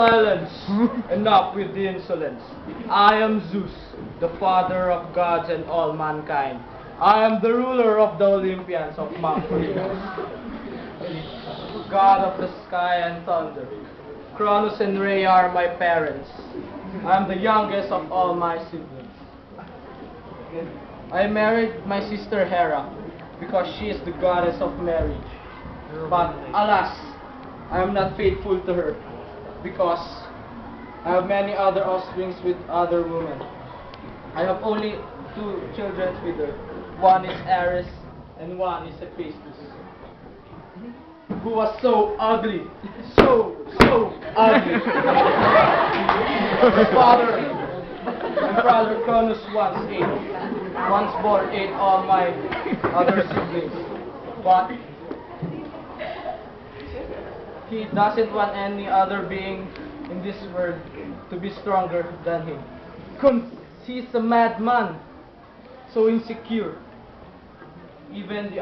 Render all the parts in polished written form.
Silence! Enough with the insolence. I am Zeus, the father of gods and all mankind. I am the ruler of the Olympians of Mount Olympus, god of the sky and thunder. Cronus and Rhea are my parents. I am the youngest of all my siblings. I married my sister Hera because she is the goddess of marriage. But alas, I am not faithful to her because I have many other offsprings with other women. I have only 2 children with her. One is Ares and one is Hephaestus, who was so ugly, so ugly. My brother Cronus once born ate all my other siblings, but he doesn't want any other being in this world to be stronger than him. He's a madman, so insecure. Even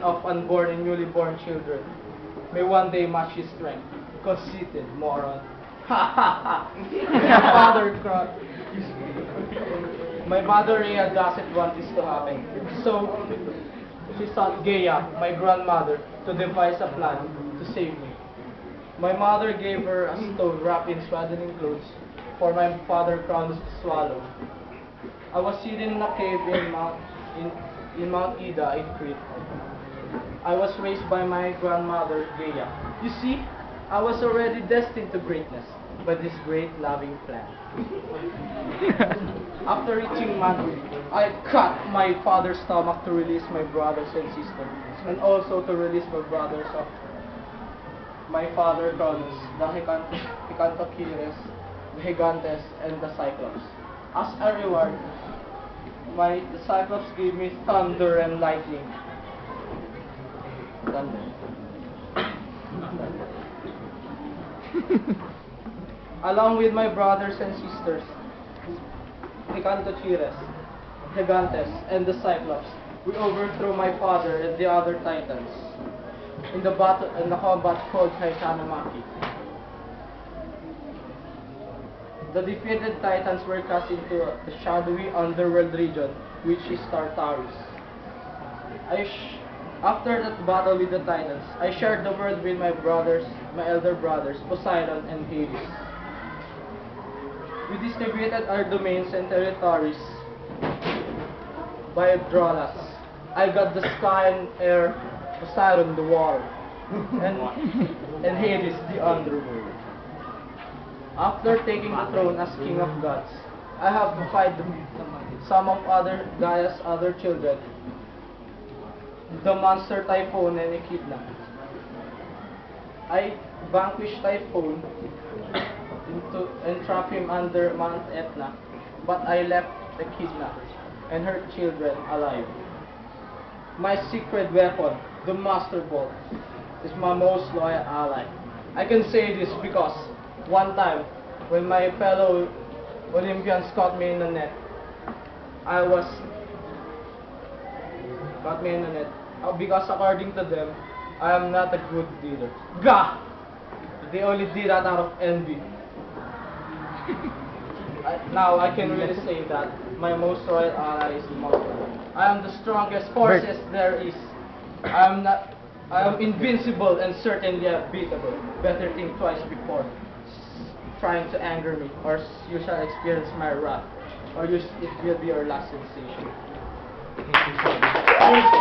of unborn and newly born children may one day match his strength. Conceited moron. Ha ha ha! My mother Rhea doesn't want this to happen. So she sought Gaia, my grandmother, to devise a plan to save me. My mother gave her a stone wrapped in swaddling clothes for my father Cronus to swallow. I was hidden in a cave in Mount Ida in Crete. I was raised by my grandmother Gaia. You see, I was already destined to greatness by this great loving plan. After reaching manhood, I cut my father's stomach to release my brothers and sisters, and also to release my brothers of my father Cronus, the Hecatocheires, the Gigantes, and the Cyclops. As a reward, the Cyclops gave me thunder and lightning. Along with my brothers and sisters, Hecatocheires, Gigantes, and the Cyclops, we overthrew my father and the other Titans in the combat called Titanomachy. The defeated Titans were cast into the shadowy underworld region, which is Tartarus. After that battle with the Titans, I shared the world with my elder brothers, Poseidon and Hades. We distributed our domains and territories by Adralas. I got the sky and air, Poseidon the water, and Hades the underworld. After taking the throne as king of gods, I have defied some of Gaia's other children, the monster Typhon and Echidna. I vanquished Typhon and trapped him under Mount Etna, but I left Echidna and her children alive. My secret weapon, the Master Bolt, is my most loyal ally. I can say this because one time, when my fellow Olympians caught me in a net, because according to them, I am not a good leader. Gah! They only did that out of envy. Now I can really say that my most loyal ally is Mother. I am the strongest forces there is. I am invincible and certainly unbeatable. Better think twice before trying to anger me, or you shall experience my wrath, or it will be your last sensation. Thank you so much.